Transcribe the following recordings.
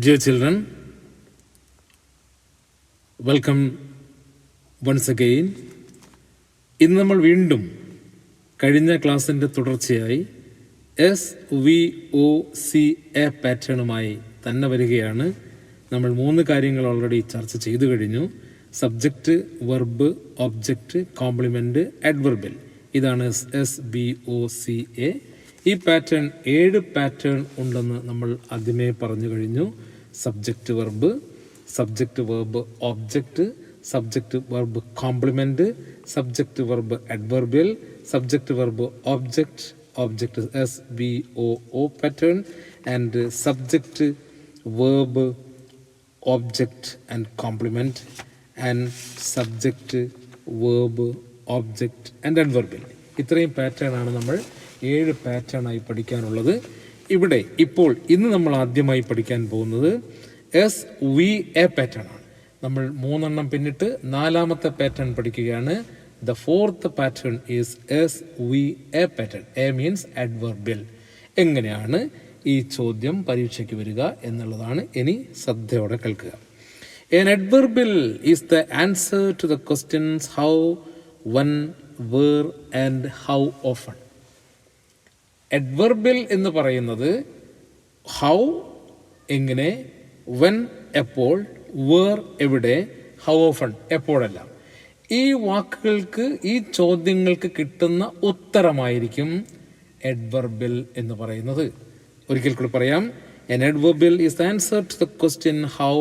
Dear children, welcome once again. ഇന്ന് നമ്മൾ വീണ്ടും കഴിഞ്ഞ ക്ലാസ്സിൻ്റെ തുടർച്ചയായി SVOCA പാറ്റേണുമായി തന്നെ വരികയാണ്. നമ്മൾ 3 കാര്യങ്ങൾ ഓൾറെഡി ചർച്ച ചെയ്തു കഴിഞ്ഞു. Subject, verb, object, complement, adverbial. ഇതാണ് SVOCA. ഈ പാറ്റേൺ 7 പാറ്റേൺ ഉണ്ടെന്ന് നമ്മൾ ആദ്യമേ പറഞ്ഞു കഴിഞ്ഞു. Subject verb, subject verb object, subject verb complement, subject verb adverbial, subject verb object, object SVOO pattern, and subject verb object and complement, and subject verb object and adverbial. ഇത്രയും പാറ്റേണാണ് നമ്മൾ 7 പാറ്റേണായി പഠിക്കാനുള്ളത്. ഇവിടെ ഇപ്പോൾ ഇന്ന് നമ്മൾ ആദ്യമായി പഠിക്കാൻ പോകുന്നത് SVA പാറ്റേൺ ആണ്. നമ്മൾ 3 എണ്ണം പിന്നിട്ട് 4ാമത്തെ പാറ്റേൺ പഠിക്കുകയാണ്. The 4th pattern is SVA pattern. A means adverbial. എങ്ങനെയാണ് ഈ ചോദ്യം പരീക്ഷയ്ക്ക് വരിക എന്നുള്ളതാണ് ഇനി ശ്രദ്ധയോടെ കേൾക്കുക. An adverbial is the answer to the questions how, when, where and how often. Adverbial എന്ന് പറയുന്നത് how എങ്ങനെ, when എപ്പോൾ, where എവിടെ, how often എപ്പോഴെല്ലാം. ഈ വാക്കുകൾക്ക്, ഈ ചോദ്യങ്ങൾക്ക് കിട്ടുന്ന ഉത്തരമായിരിക്കും adverbial എന്ന് പറയുന്നത്. ഒരിക്കൽ കൂടി പറയാം. An adverbial is the answer to the question how,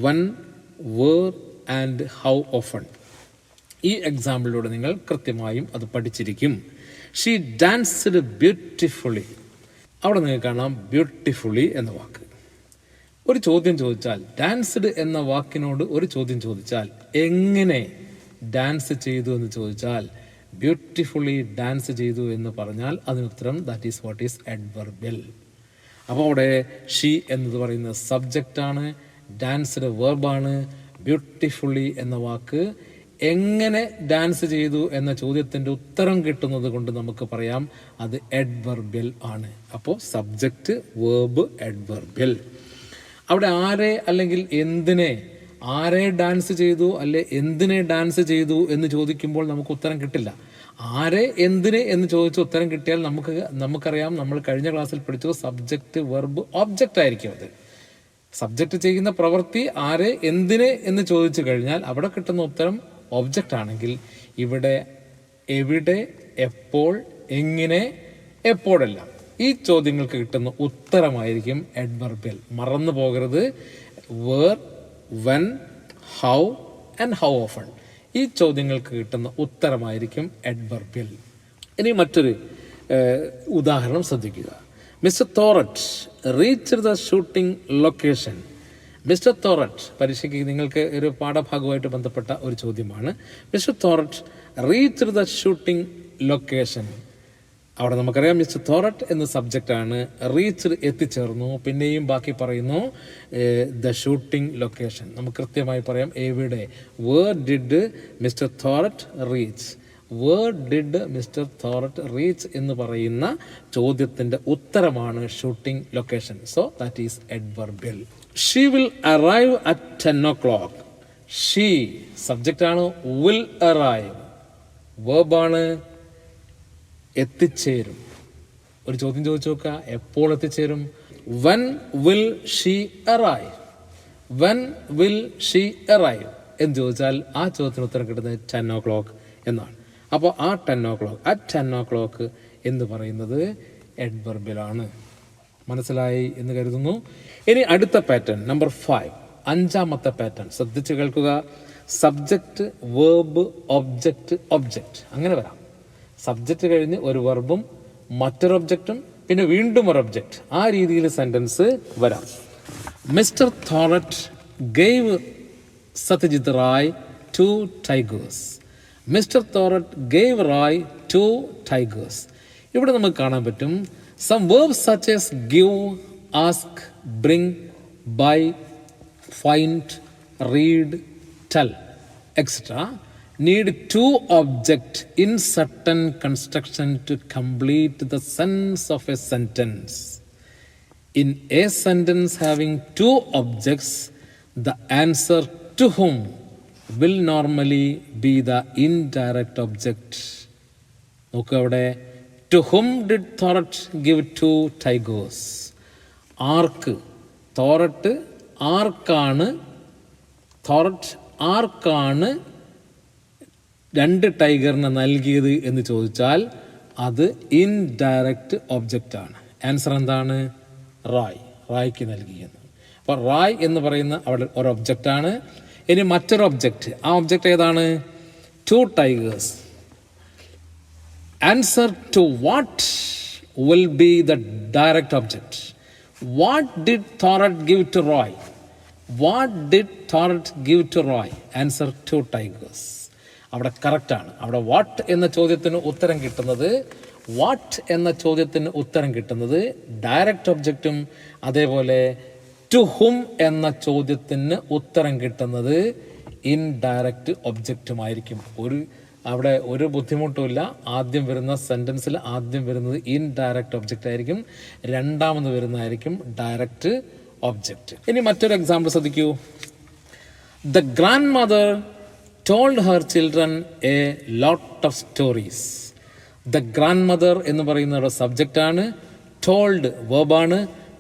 when, where and how often. ഈ എക്സാമ്പിളിലൂടെ നിങ്ങൾ കൃത്യമായും അത് പഠിച്ചിരിക്കും. She danced beautifully. അവിടെ നിങ്ങൾക്ക് കാണാം ബ്യൂട്ടിഫുള്ളി എന്ന വാക്ക്. ഒരു ചോദ്യം ചോദിച്ചാൽ, ഡാൻസ്ഡ് എന്ന വാക്കിനോട് ഒരു ചോദ്യം ചോദിച്ചാൽ, എങ്ങനെ ഡാൻസ് ചെയ്തു എന്ന് ചോദിച്ചാൽ, ബ്യൂട്ടിഫുള്ളി ഡാൻസ് ചെയ്തു എന്ന് പറഞ്ഞാൽ അതിനുത്തരം ദാറ്റ് ഈസ് വാട്ട് ഈസ് അഡ്വർബൽ. അപ്പോൾ അവിടെ ഷീ എന്നത് പറയുന്ന സബ്ജക്റ്റാണ്, ഡാൻസ്ഡ് വെർബാണ്. ബ്യൂട്ടിഫുള്ളി എന്ന വാക്ക് എങ്ങനെ ഡാൻസ് ചെയ്തു എന്ന ചോദ്യത്തിൻ്റെ ഉത്തരം കിട്ടുന്നത് കൊണ്ട് നമുക്ക് പറയാം അത് അഡ്വർബൽ ആണ്. അപ്പോൾ സബ്ജക്റ്റ്, വേർബ്, അഡ്വർബൽ. അവിടെ ആരെ അല്ലെങ്കിൽ എന്തിനെ, ആരെ ഡാൻസ് ചെയ്തു അല്ലെ എന്തിനെ ഡാൻസ് ചെയ്തു എന്ന് ചോദിക്കുമ്പോൾ നമുക്ക് ഉത്തരം കിട്ടില്ല. ആരെ എന്തിനെ എന്ന് ചോദിച്ച് ഉത്തരം കിട്ടിയാൽ നമുക്കറിയാം, നമ്മൾ കഴിഞ്ഞ ക്ലാസ്സിൽ പഠിച്ചു സബ്ജക്റ്റ് വെർബ് ഒബ്ജക്റ്റ് ആയിരിക്കും. അത് സബ്ജക്റ്റ് ചെയ്യുന്ന പ്രവൃത്തി ആരെ എന്തിനെ എന്ന് ചോദിച്ചു കഴിഞ്ഞാൽ അവിടെ കിട്ടുന്ന ഉത്തരം ഒബ്ജക്റ്റ് ആണെങ്കിൽ ഇവിടെ എവിടെ, എപ്പോൾ, എങ്ങനെ, എപ്പോഴെല്ലാം ഈ ചോദ്യങ്ങൾക്ക് കിട്ടുന്ന ഉത്തരമായിരിക്കും അഡ്വർബൽ. മറന്നു പോകരുത്. Where, when, how and how often ഈ ചോദ്യങ്ങൾക്ക് കിട്ടുന്ന ഉത്തരമായിരിക്കും അഡ്വർബൽ. ഇനി മറ്റൊരു ഉദാഹരണം ശ്രദ്ധിക്കുക. Mister Thorat reached the shooting location. Mister Thorat പരീക്ഷയ്ക്ക് നിങ്ങൾക്ക് ഒരു പാഠഭാഗവുമായിട്ട് ബന്ധപ്പെട്ട ഒരു ചോദ്യമാണ്. Mister Thorat reached the shooting location. അവിടെ നമുക്കറിയാം മിസ്റ്റർ തോററ്റ് എന്ന സബ്ജക്റ്റാണ്, റീച്ച്ഡ് എത്തിച്ചേർന്നു, പിന്നെയും ബാക്കി പറയുന്നു ദ ഷൂട്ടിംഗ് ലൊക്കേഷൻ. നമുക്ക് കൃത്യമായി പറയാം എവിടെ. Where did mister Thorat reach, where did mister Thorat reach എന്ന് പറയുന്ന ചോദ്യത്തിൻ്റെ ഉത്തരമാണ് shooting location. So that is adverbial. She will arrive at 10 o'clock. She സബ്ജക്റ്റാണ്, വിൽ അറൈവ് വേർബാണ്, എത്തിച്ചേരും. ഒരു ചോദ്യം ചോദിച്ചു നോക്കുക, എപ്പോൾ എത്തിച്ചേരും. When will she arrive, when will she arrive എന്ന് ചോദിച്ചാൽ ആ ചോദ്യത്തിന് ഉത്തരം കിട്ടുന്നത് 10 o'clock എന്നാണ്. അപ്പോൾ ആ 10 o'clock, അറ്റ് 10 o'clock എന്ന് പറയുന്നത് അഡ്വർബലാണ്. മനസ്സിലായി എന്ന് കരുതുന്നു. ഇനി അടുത്ത പാറ്റേൺ നമ്പർ 5, 5ാമത്തെ പാറ്റേൺ ശ്രദ്ധിച്ച് കേൾക്കുക. സബ്ജക്റ്റ്, വേർബ്, ഒബ്ജക്റ്റ്, ഒബ്ജക്റ്റ് അങ്ങനെ വരാം. സബ്ജക്റ്റ് കഴിഞ്ഞ് ഒരു വെർബും മറ്റൊരു ഒബ്ജക്റ്റും പിന്നെ വീണ്ടും ഒരു ഒബ്ജക്റ്റ്, ആ രീതിയിൽ സെന്റൻസ് വരാം. Mister Thorat gave Satyajit Ray 2 tigers. Mister Thorat gave Ray 2 tigers. ഇവിടെ നമുക്ക് കാണാൻ പറ്റും some verbs such as give, ask, bring, buy, find, read, tell, etc. need 2 objects in certain construction to complete the sense of a sentence. In a sentence having two objects, the answer to whom will normally be the indirect object. നോക്കുക അവിടെ, to whom did Thorat give 2 tigers? ആർക്ക്, തോറട്ട് ആർക്കാണ്, തോറട്ട് ആർക്കാണ് 2 ടൈഗറിനെ നൽകിയത് എന്ന് ചോദിച്ചാൽ അത് indirect ഒബ്ജക്റ്റാണ്. Answer എന്താണ്? റായ്, റായ്ക്ക് നൽകിയെന്ന്. അപ്പോൾ റായ് എന്ന് പറയുന്ന അവിടെ ഒരു ഒബ്ജക്റ്റാണ്. ഇനി മറ്റൊരു ഒബ്ജക്റ്റ്, ആ ഒബ്ജക്റ്റ് ഏതാണ്? 2 tigers. Answer to what will be the direct object? What did Thorat give to Roy? What did Thorat give to Roy? Answer 2 tigers. അവിടെ കറക്റ്റാണ്. അവിടെ വാട്ട് എന്ന ചോദ്യത്തിന് ഉത്തരം കിട്ടുന്നത്, വാട്ട് എന്ന ചോദ്യത്തിന് ഉത്തരം കിട്ടുന്നത് ഡയറക്റ്റ് ഒബ്ജക്റ്റും, അതേപോലെ ടു ഹും എന്ന ചോദ്യത്തിന് ഉത്തരം കിട്ടുന്നത് ഇൻഡയറക്റ്റ് ഒബ്ജക്റ്റുമായിരിക്കും. അവിടെ ഒരു ബുദ്ധിമുട്ടുമില്ല. ആദ്യം വരുന്ന സെൻറ്റൻസിൽ ആദ്യം വരുന്നത് ഇൻഡയറക്റ്റ് ഒബ്ജക്റ്റ് ആയിരിക്കും, രണ്ടാമത് വരുന്നതായിരിക്കും ഡയറക്റ്റ് ഒബ്ജക്റ്റ്. ഇനി മറ്റൊരു എക്സാമ്പിൾ ശ്രദ്ധിക്കൂ. The grand mother told her children a lot of stories. The grandmother എന്ന് പറയുന്നത് സബ്ജക്റ്റാണ്, ടോൾഡ് വേർബാണ്,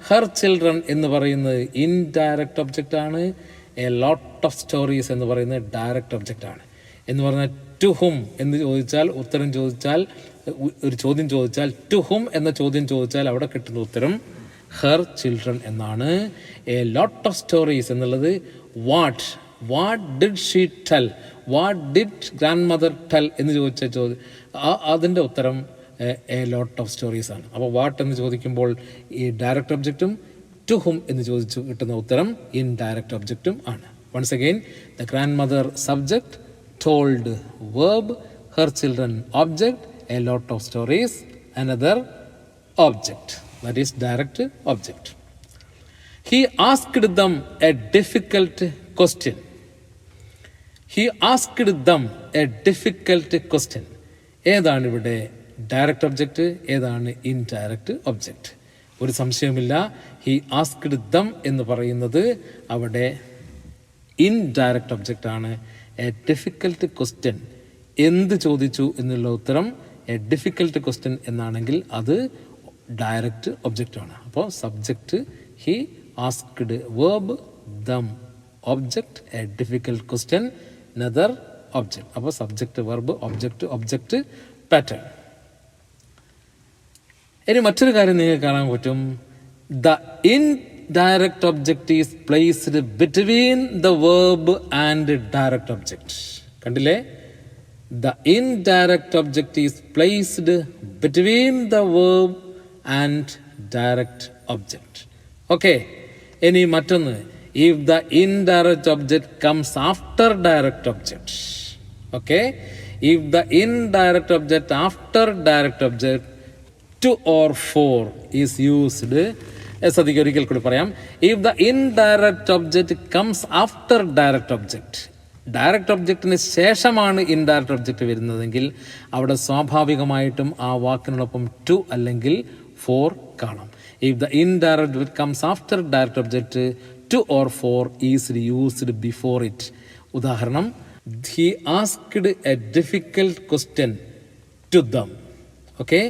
ഹെർ ചിൽഡ്രൻ എന്ന് പറയുന്നത് ഇൻഡയറക്റ്റ് ഒബ്ജക്റ്റാണ്, എ ലോട്ട് ഓഫ് സ്റ്റോറീസ് എന്ന് പറയുന്നത് ഡയറക്റ്റ് ഒബ്ജക്റ്റാണ്. എന്ന് പറഞ്ഞാൽ ടു ഹും എന്ന് ചോദിച്ചാൽ, ഉത്തരം ചോദിച്ചാൽ, ഒരു ചോദ്യം ചോദിച്ചാൽ ടു ഹും എന്ന ചോദ്യം ചോദിച്ചാൽ അവിടെ കിട്ടുന്ന ഉത്തരം ഹെർ ചിൽഡ്രൻ എന്നാണ്. എ ലോട്ട് ഓഫ് സ്റ്റോറീസ് എന്നുള്ളത് what did she tell, what did grand mother tell എന്ന് ചോദിച്ച ചോദ്യം, അതിൻ്റെ ഉത്തരം എ ലോട്ട് ഓഫ് സ്റ്റോറീസ് ആണ്. അപ്പോൾ വാട്ട് എന്ന് ചോദിക്കുമ്പോൾ ഈ ഡയറക്റ്റ് ഒബ്ജക്റ്റും, ടു ഹും എന്ന് ചോദിച്ചു കിട്ടുന്ന ഉത്തരം ഇൻഡയറക്റ്റ് ഒബ്ജക്റ്റും ആണ്. Once again, the grandmother subject, told verb, her children object, a lot of stories another object, that is direct object. He asked them a difficult question. He asked them a difficult question. ഏതാണ് ഇവിടെ direct object, ഏതാണ് indirect object? ഒരു സംശയമില്ല, he asked dum എന്ന് പറയുന്നത് അവിടെ indirect object ആണ്. A difficult question, എന്ത് ചോദിച്ചു എന്നുള്ള ഉത്തരം എ ഡിഫിക്കൽട്ട് ക്വസ്റ്റ്യൻ എന്നാണെങ്കിൽ അത് ഡയറക്റ്റ് ഒബ്ജക്റ്റ് ആണ്. അപ്പോൾ subject he asked, verb them, object a difficult question, another object. അപ്പോൾ സബ്ജക്റ്റ്, വെർബ്, ഒബ്ജക്റ്റ് പാറ്റേൺ. ഇനി മറ്റൊരു കാര്യം നിങ്ങൾക്ക് കാണാൻ പറ്റും. The indirect object is placed between the verb and direct object. കണ്ടില്ലേ? The indirect object is placed between the verb and direct object. Okay. ഇനി മറ്റൊന്ന്, if the indirect object comes after direct object. Okay, if the indirect object after direct object to or for is used, ശ്രദ്ധിക്കുക, ഒരിക്കൽ കൂടി പറയാം. if the indirect object comes after direct object, direct ഒബ്ജക്റ്റിന് ശേഷമാണ് indirect object വരുന്നതെങ്കിൽ അവിടെ സ്വാഭാവികമായിട്ടും ആ വാക്കിനോടൊപ്പം ടു അല്ലെങ്കിൽ ഫോർ കാണാം. if the indirect object comes after direct object, to or for is used before it. ഉദാഹരണം, he asked a difficult question to them. Okay,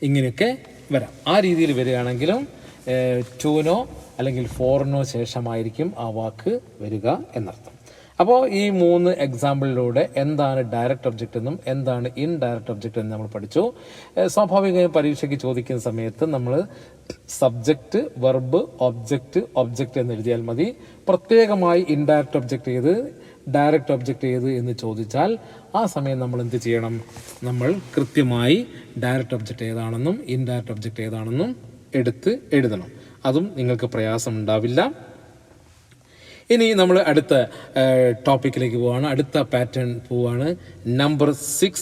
ഇങ്ങനെയൊക്കെ വരാം. ആ രീതിയിൽ വരികയാണെങ്കിലും ടൂനോ അല്ലെങ്കിൽ ഫോറിനോ ശേഷമായിരിക്കും ആ വാക്ക് വരിക എന്നർത്ഥം. അപ്പോൾ ഈ 3 എക്സാമ്പിളിലൂടെ എന്താണ് ഡയറക്റ്റ് ഒബ്ജക്റ്റ് എന്നും എന്താണ് ഇൻഡയറക്റ്റ് ഒബ്ജക്റ്റ് എന്നും നമ്മൾ പഠിച്ചു. സ്വാഭാവികമായും പരീക്ഷയ്ക്ക് ചോദിക്കുന്ന സമയത്ത് നമ്മൾ സബ്ജക്റ്റ്, വെർബ്, ഒബ്ജക്റ്റ് എന്ന് എഴുതിയാൽ മതി. പ്രത്യേകമായി ഇൻഡയറക്റ്റ് ഒബ്ജക്റ്റ് ഏത്, ഡയറക്റ്റ് ഒബ്ജക്റ്റ് ഏത് എന്ന് ചോദിച്ചാൽ ആ സമയം നമ്മൾ എന്ത് ചെയ്യണം? നമ്മൾ കൃത്യമായി ഡയറക്റ്റ് ഒബ്ജക്റ്റ് ഏതാണെന്നും ഇൻഡയറക്റ്റ് ഒബ്ജക്റ്റ് ഏതാണെന്നും എടുത്ത് എഴുതണം. അതും നിങ്ങൾക്ക് പ്രയാസം ഉണ്ടാവില്ല. ഇനി നമ്മൾ അടുത്ത ടോപ്പിക്കിലേക്ക് പോവാണ്, അടുത്ത പാറ്റേൺ പോവാണ്. നമ്പർ 6,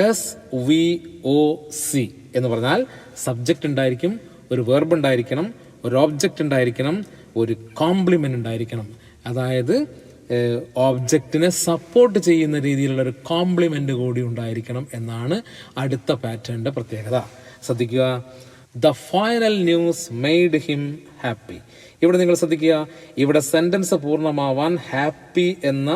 SVOC എന്ന് പറഞ്ഞാൽ സബ്ജക്റ്റ് ഉണ്ടായിരിക്കും, ഒരു വെർബ് ഉണ്ടായിരിക്കണം, ഒരു ഓബ്ജക്റ്റ് ഉണ്ടായിരിക്കണം, ഒരു കോംപ്ലിമെൻ്റ് ഉണ്ടായിരിക്കണം. അതായത് ഓബ്ജക്റ്റിനെ സപ്പോർട്ട് ചെയ്യുന്ന രീതിയിലുള്ള ഒരു കോംപ്ലിമെൻ്റ് കൂടി ഉണ്ടായിരിക്കണം എന്നാണ് അടുത്ത പാറ്റേണിൻ്റെ പ്രത്യേകത. ശ്രദ്ധിക്കുക, the final news made him happy. ഇവിടെ നിങ്ങൾ ശ്രദ്ധിക്കുക, ഇവിടെ സെന്റൻസ് പൂർണ്ണമാവാൻ ഹാപ്പി എന്ന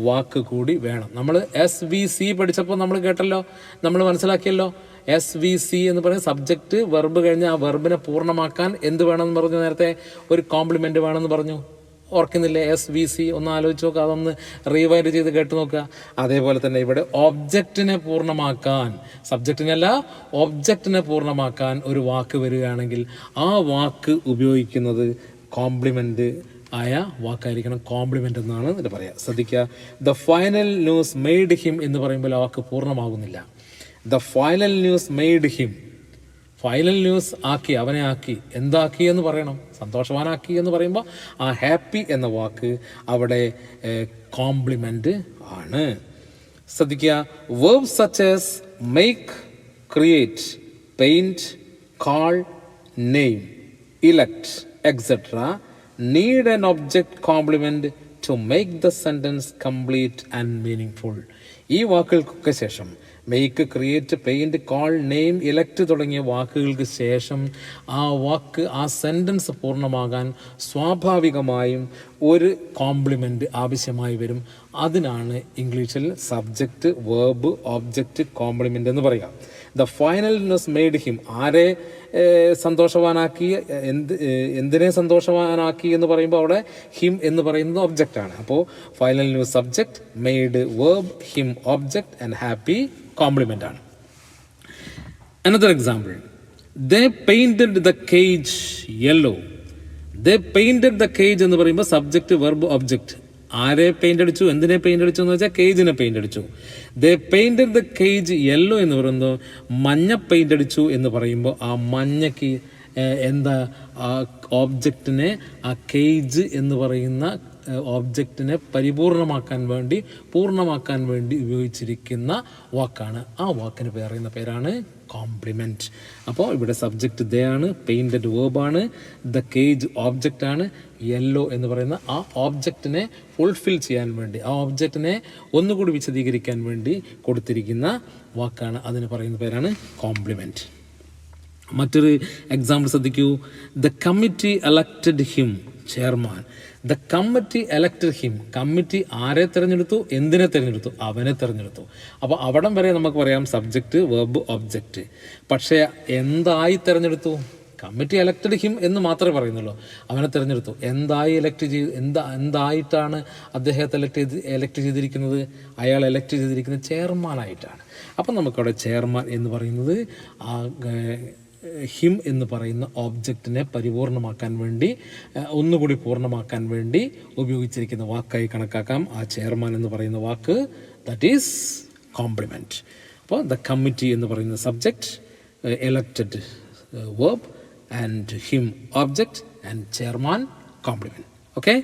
വാക്ക് കൂടി വേണം. നമ്മൾ SVC പഠിച്ചപ്പോൾ നമ്മൾ കേട്ടല്ലോ, നമ്മൾ മനസ്സിലാക്കിയല്ലോ. SVC എന്ന് പറയുന്ന സബ്ജക്റ്റ് വെർബ് കഴിഞ്ഞ് ആ വെർബിനെ പൂർണ്ണമാക്കാൻ എന്ത് വേണമെന്ന് പറഞ്ഞു? നേരത്തെ ഒരു കോംപ്ലിമെന്റ് വേണമെന്ന് പറഞ്ഞു, ഓർക്കുന്നില്ലേ? SVC ഒന്ന് ആലോചിച്ച് നോക്കുക, അതൊന്ന് റീവൈൻഡ് ചെയ്ത് കേട്ട് നോക്കുക. അതേപോലെ തന്നെ ഇവിടെ ഒബ്ജക്റ്റിനെ പൂർണ്ണമാക്കാൻ, സബ്ജക്റ്റിനല്ല ഒബ്ജക്റ്റിനെ പൂർണ്ണമാക്കാൻ ഒരു വാക്ക് വരികയാണെങ്കിൽ ആ വാക്ക് ഉപയോഗിക്കുന്നത് കോംപ്ലിമെന്റ് ആയ വാക്കായിരിക്കണം. കോംപ്ലിമെന്റ് എന്നാണ് ഇതിൽ പറയുക. ശ്രദ്ധിക്കുക, the final news made him എന്ന് പറയുമ്പോൾ ആ വാക്ക് പൂർണ്ണമാകുന്നില്ല. The final news made him, final news ആക്കി, അവനെ ആക്കി. എന്താക്കി എന്ന് പറയണം? സന്തോഷവാനാക്കി എന്ന് പറയുമ്പോൾ ആ ഹാപ്പി എന്ന വാക്ക് അവിടെ കോംപ്ലിമെന്റ് ആണ്. ശ്രദ്ധിക്കുക, verbs such as make, create, paint, call, name, elect, etc. need an object complement to make the sentence complete and meaningful. ഈ വാക്കുകൾക്കൊക്കെ ശേഷം make, create, paint, call, name, elect തുടങ്ങിയ വാക്കുകൾക്ക് ശേഷം ആ വാക്ക്, ആ സെൻറ്റൻസ് പൂർണ്ണമാകാൻ സ്വാഭാവികമായും ഒരു കോംപ്ലിമെൻ്റ് ആവശ്യമായി വരും. അതിനാണ് ഇംഗ്ലീഷിൽ സബ്ജക്റ്റ്, വേർബ്, ഓബ്ജക്റ്റ്, കോംപ്ലിമെൻ്റ് എന്ന് പറയുക. The final news made him, ആരെ സന്തോഷവാനാക്കി, എന്തിനെ സന്തോഷവാനാക്കി എന്ന് പറയുമ്പോൾ അവിടെ ഹിം എന്ന് പറയുന്നത് ഒബ്ജക്റ്റാണ്. അപ്പോൾ final news subject, made verb, him object and happy complement ആണ്. Another example, they painted the cage yellow. They painted the cage എന്ന് പറയുമ്പോൾ സബ്ജക്റ്റ്, വെർബ്, ഒബ്ജക്റ്റ്. ആരെ പെയിന്റ് അടിച്ചു, എന്തിനെ പെയിന്റ് അടിച്ചു എന്ന് വെച്ചാൽ കേജിനെ പെയിന്റ് അടിച്ചു. They painted the cage yellow എന്ന് പറയുമ്പോൾ മഞ്ഞ പെയിന്റ് അടിച്ചു എന്ന് പറയുമ്പോൾ ആ മഞ്ഞയ്ക്ക് എന്താ, ആ ഓബ്ജക്റ്റിനെ, ആ കേജ് എന്ന് പറയുന്ന ഓബ്ജക്റ്റിനെ പരിപൂർണമാക്കാൻ വേണ്ടി, പൂർണ്ണമാക്കാൻ വേണ്ടി ഉപയോഗിച്ചിരിക്കുന്ന വാക്കാണ്. ആ വാക്കിന് പറയുന്ന പേരാണ് കോംപ്ലിമെൻറ്റ്. അപ്പോൾ ഇവിടെ സബ്ജക്റ്റ് ദേ ആണ്, പെയിൻറ്റഡ് വേർബാണ്, ദ കേജ് ഓബ്ജക്റ്റ് ആണ്, യെല്ലോ എന്ന് പറയുന്ന ആ ഓബ്ജക്റ്റിനെ ഫുൾഫിൽ ചെയ്യാൻ വേണ്ടി, ആ ഓബ്ജക്റ്റിനെ ഒന്നുകൂടി വിശദീകരിക്കാൻ വേണ്ടി കൊടുത്തിരിക്കുന്ന വാക്കാണ്. അതിന് പറയുന്ന പേരാണ് കോംപ്ലിമെൻറ്റ്. മറ്റൊരു എക്സാമ്പിൾ ശ്രദ്ധിക്കൂ, the committee elected him chairman. The committee elected him, committee ആരെ തിരഞ്ഞെടുത്തു, എന്തിനെ തിരഞ്ഞെടുത്തു, അവനെ തിരഞ്ഞെടുത്തു. അപ്പോൾ അവിടം വരെ നമുക്ക് പറയാം സബ്ജക്റ്റ്, വെർബ്, ഒബ്ജക്റ്റ്. പക്ഷേ എന്തായി തിരഞ്ഞെടുത്തു? കമ്മിറ്റി എലക്റ്റഡ് ഹിം എന്ന് മാത്രമേ പറയുന്നുള്ളൂ. അവനെ തിരഞ്ഞെടുത്തു. എന്തായി എലക്ട് ചെയ്ത്, എന്തായിട്ടാണ് അദ്ദേഹത്തെ എലക്ട് ചെയ്തിരിക്കുന്നത്? അയാൾ എലക്ട് ചെയ്തിരിക്കുന്നത് ചെയർമാനായിട്ടാണ്. അപ്പം നമുക്കവിടെ ചെയർമാൻ എന്ന് പറയുന്നത് ആ ഹിം എന്ന് പറയുന്ന ഓബ്ജക്റ്റിനെ പരിപൂർണമാക്കാൻ വേണ്ടി, ഒന്നുകൂടി പൂർണ്ണമാക്കാൻ വേണ്ടി ഉപയോഗിച്ചിരിക്കുന്ന വാക്കായി കണക്കാക്കാം. ആ ചെയർമാൻ എന്ന് പറയുന്ന വാക്ക്, ദാറ്റ് ഈസ് കോംപ്ലിമെൻറ്റ്. അപ്പോൾ ദ കമ്മിറ്റി എന്ന് പറയുന്ന subject, elected verb, and him object, and chairman compliment. Okay.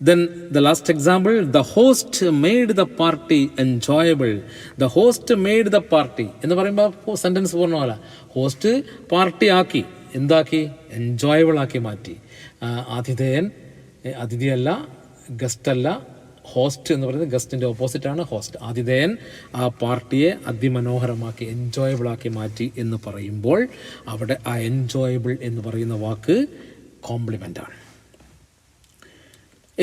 Then the last example, the host made the party enjoyable. The host made the party എന്ന് പറയുമ്പോൾ sentence പൂർണ്ണമല്ല. Host party ആക്കി, എന്താക്കി? Enjoyable ആക്കി മാറ്റി. ആതിഥേയൻ, അതിഥിയല്ല, guest അല്ല. Host എന്ന് പറയുന്നത് ഗസ്റ്റിൻ്റെ ഓപ്പോസിറ്റാണ് host. ആതിഥേയൻ ആ പാർട്ടിയെ അതിമനോഹരമാക്കി, എൻജോയബിൾ ആക്കി മാറ്റി എന്ന് പറയുമ്പോൾ അവിടെ ആ എൻജോയബിൾ എന്ന് പറയുന്ന വാക്ക് കോംപ്ലിമെൻ്റ് ആണ്.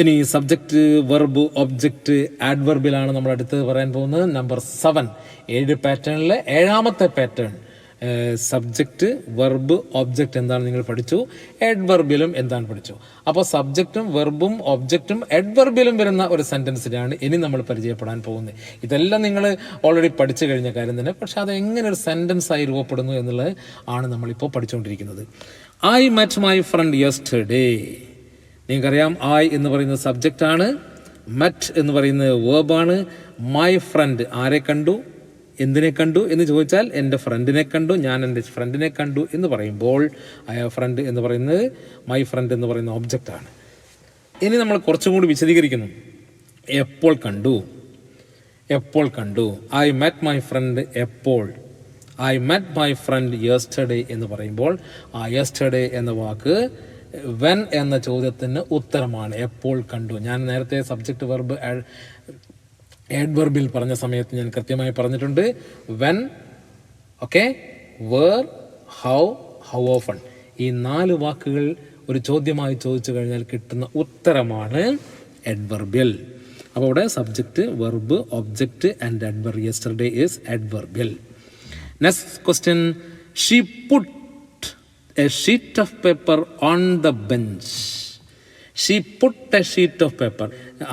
ഇനി സബ്ജക്റ്റ്, വെർബ്, ഒബ്ജക്റ്റ്, ആഡ്വർബിലാണ് നമ്മൾ അടുത്ത് പറയാൻ പോകുന്നത്. നമ്പർ 7, 7 പാറ്റേണിലെ 7ാമത്തെ പാറ്റേൺ. സബ്ജക്റ്റ്, വെർബ്, ഒബ്ജക്റ്റ് എന്താണ് നിങ്ങൾ പഠിച്ചു, അഡ്വർബിലും എന്താണ് പഠിച്ചു. അപ്പോൾ സബ്ജക്റ്റും വെർബും ഒബ്ജക്റ്റും അഡ്വർബിലും വരുന്ന ഒരു സെൻറ്റൻസിനാണ് ഇനി നമ്മൾ പരിചയപ്പെടാൻ പോകുന്നത്. ഇതെല്ലാം നിങ്ങൾ ഓൾറെഡി പഠിച്ചു കഴിഞ്ഞ കാര്യം തന്നെ, പക്ഷെ അത് എങ്ങനെ ഒരു സെൻറ്റൻസായി രൂപപ്പെടുന്നു എന്നുള്ളത് ആണ് നമ്മളിപ്പോൾ പഠിച്ചുകൊണ്ടിരിക്കുന്നത്. I met my friend yesterday. നിങ്ങൾക്കറിയാം, ഐ എന്ന് പറയുന്നത് സബ്ജക്റ്റാണ്, മെറ്റ് എന്ന് പറയുന്നത് വേർബാണ്. മൈ ഫ്രണ്ട്, ആരെ കണ്ടു, എന്തിനെ കണ്ടു എന്ന് ചോദിച്ചാൽ എൻ്റെ ഫ്രണ്ടിനെ കണ്ടു, ഞാൻ എൻ്റെ ഫ്രണ്ടിനെ കണ്ടു എന്ന് പറയുമ്പോൾ ഫ്രണ്ട് എന്ന് പറയുന്നത്, മൈ ഫ്രണ്ട് എന്ന് പറയുന്ന ഒബ്ജക്റ്റാണ്. ഇനി നമ്മൾ കുറച്ചും കൂടി വിശദീകരിക്കുന്നു. എപ്പോൾ കണ്ടു, എപ്പോൾ കണ്ടു. ഐ മെറ്റ് മൈ ഫ്രണ്ട് എപ്പോൾ. I met my friend yesterday എന്ന് പറയുമ്പോൾ ആ യെസ്റ്റർഡേ എന്ന വാക്ക് വെൻ എന്ന ചോദ്യത്തിന് ഉത്തരമാണ്. എപ്പോൾ കണ്ടു. ഞാൻ നേരത്തെ സബ്ജക്റ്റ്, വെർബ്, ആഡ്വർബിൽ പറഞ്ഞ സമയത്ത് ഞാൻ കൃത്യമായി പറഞ്ഞിട്ടുണ്ട്. When, okay, where, how, how often. ഈ 4 വാക്കുകൾ ഒരു ചോദ്യമായി ചോദിച്ചു കഴിഞ്ഞാൽ കിട്ടുന്ന ഉത്തരമാണ് അഡ്വർബിയൽ. അപ്പോൾ ഇവിടെ subject, verb, object and adverb. Yesterday is adverbial. Next question. She put a sheet of paper on the bench. She put a sheet of paper.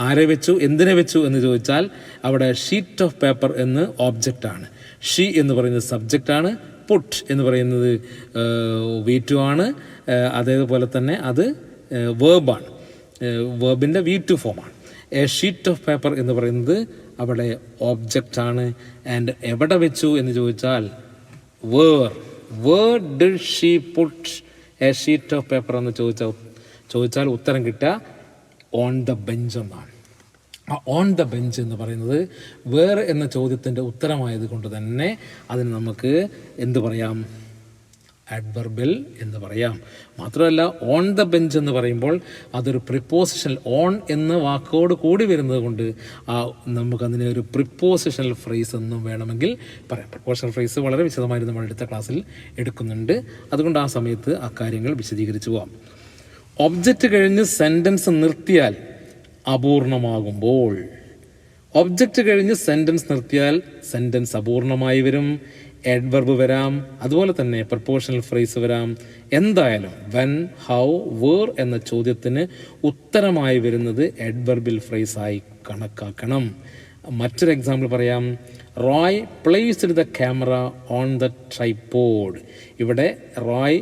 ആരെ വെച്ചു, എന്തിനെ വെച്ചു എന്ന് ചോദിച്ചാൽ അവിടെ ഷീറ്റ് ഓഫ് പേപ്പർ എന്ന് ഓബ്ജക്റ്റാണ്. ഷീ എന്ന് പറയുന്നത് സബ്ജക്റ്റാണ്. പുട്ട് എന്ന് പറയുന്നത് V2 ആണ്. അതേപോലെ തന്നെ അത് വേർബാണ്. വേർബിൻ്റെ V2 ഫോമാണ്. എ ഷീറ്റ് ഓഫ് പേപ്പർ എന്ന് പറയുന്നത് അവിടെ ഓബ്ജക്റ്റാണ്. ആൻഡ് എവിടെ വെച്ചു എന്ന് ചോദിച്ചാൽ where did she put a sheet of paper എന്ന് ചോദിച്ചാൽ ഉത്തരം കിട്ടുക ഓൺ ദ ബെഞ്ച് എന്നാണ്. ആ ഓൺ ദ ബെഞ്ച് എന്ന് പറയുന്നത് വേറെ എന്ന ചോദ്യത്തിൻ്റെ ഉത്തരമായത് കൊണ്ട് തന്നെ അതിന് നമുക്ക് എന്ത് പറയാം, അഡ്വർബിൽ എന്ന് പറയാം. മാത്രമല്ല ഓൺ ദ ബെഞ്ച് എന്ന് പറയുമ്പോൾ അതൊരു പ്രിപ്പോസിഷണൽ, ഓൺ എന്ന വാക്കോട് കൂടി വരുന്നത് കൊണ്ട് നമുക്കതിനെ ഒരു പ്രിപ്പോസിഷണൽ ഫ്രേസ് എന്നും വേണമെങ്കിൽ പറയാം. പ്രിപ്പോസിഷണൽ ഫ്രേസ് വളരെ വിശദമായി നമ്മൾ അടുത്ത ക്ലാസ്സിൽ എടുക്കുന്നുണ്ട്. അതുകൊണ്ട് ആ സമയത്ത് ആ കാര്യങ്ങൾ വിശദീകരിച്ചു പോവാം. ഒബ്ജക്റ്റ് കഴിഞ്ഞ് സെൻറ്റൻസ് നിർത്തിയാൽ അപൂർണമാകുമ്പോൾ, ഒബ്ജക്റ്റ് കഴിഞ്ഞ് സെൻറ്റൻസ് നിർത്തിയാൽ സെൻറ്റൻസ് അപൂർണമായി വരും. അഡ്വർബ് വരാം, അതുപോലെ തന്നെ പ്രപ്പോഷണൽ ഫ്രേസ് വരാം. എന്തായാലും വെൻ, ഹൗ, വേർ എന്ന ചോദ്യത്തിന് ഉത്തരമായി വരുന്നത് അഡ്വർബിൽ ഫ്രേസായി കണക്കാക്കണം. മറ്റൊരു എക്സാമ്പിൾ പറയാം. Roy placed the camera on the tripod. ഇവിടെ റോയ്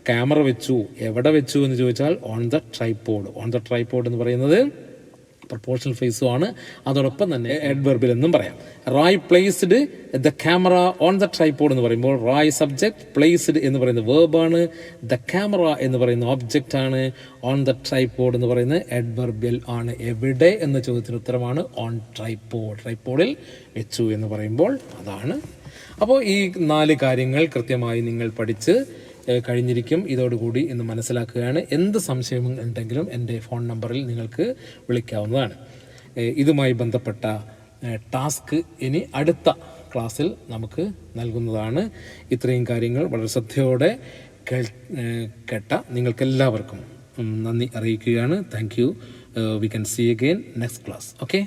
ക്യാമറ വെച്ചു. എവിടെ വെച്ചു എന്ന് ചോദിച്ചാൽ on the tripod. On the tripod എന്ന് പറയുന്നത് പ്രപ്പോഷണൽ ഫ്രേസും ആണ്. അതോടൊപ്പം തന്നെ അഡ്വർബിൽ എന്നും പറയാം. Roy placed the camera on the tripod എന്ന് പറയുമ്പോൾ റോയ് സബ്ജക്റ്റ്, പ്ലേസ്ഡ് എന്ന് പറയുന്നത് വേർബാണ്, ദ ക്യാമറ എന്ന് പറയുന്ന ഒബ്ജക്റ്റ് ആണ്, ഓൺ ദ ട്രൈപോഡ് എന്ന് പറയുന്നത് അഡ്വർബിൽ ആണ്. എവിടെ എന്ന ചോദ്യത്തിന് ഉത്തരമാണ് ഓൺ ട്രൈപോഡ്. ട്രൈപോഡിൽ വെച്ചു എന്ന് പറയുമ്പോൾ അതാണ്. അപ്പോൾ ഈ 4 കാര്യങ്ങൾ കൃത്യമായി നിങ്ങൾ പഠിച്ച് കഴിഞ്ഞിരിക്കും. ഇതോടുകൂടി ഇന്ന് മനസ്സിലാക്കുകയാണ്. എന്ത് സംശയം ഉണ്ടെങ്കിലും എൻ്റെ ഫോൺ നമ്പറിൽ നിങ്ങൾക്ക് വിളിക്കാവുന്നതാണ്. ഇതുമായി ബന്ധപ്പെട്ട ടാസ്ക് ഇനി അടുത്ത ക്ലാസ്സിൽ നമുക്ക് നൽകുന്നതാണ്. ഇത്രയും കാര്യങ്ങൾ വളരെ ശ്രദ്ധയോടെ കേട്ട നിങ്ങൾക്കെല്ലാവർക്കും നന്ദി അറിയിക്കുകയാണ്. Thank you. We can see again next class. Okay.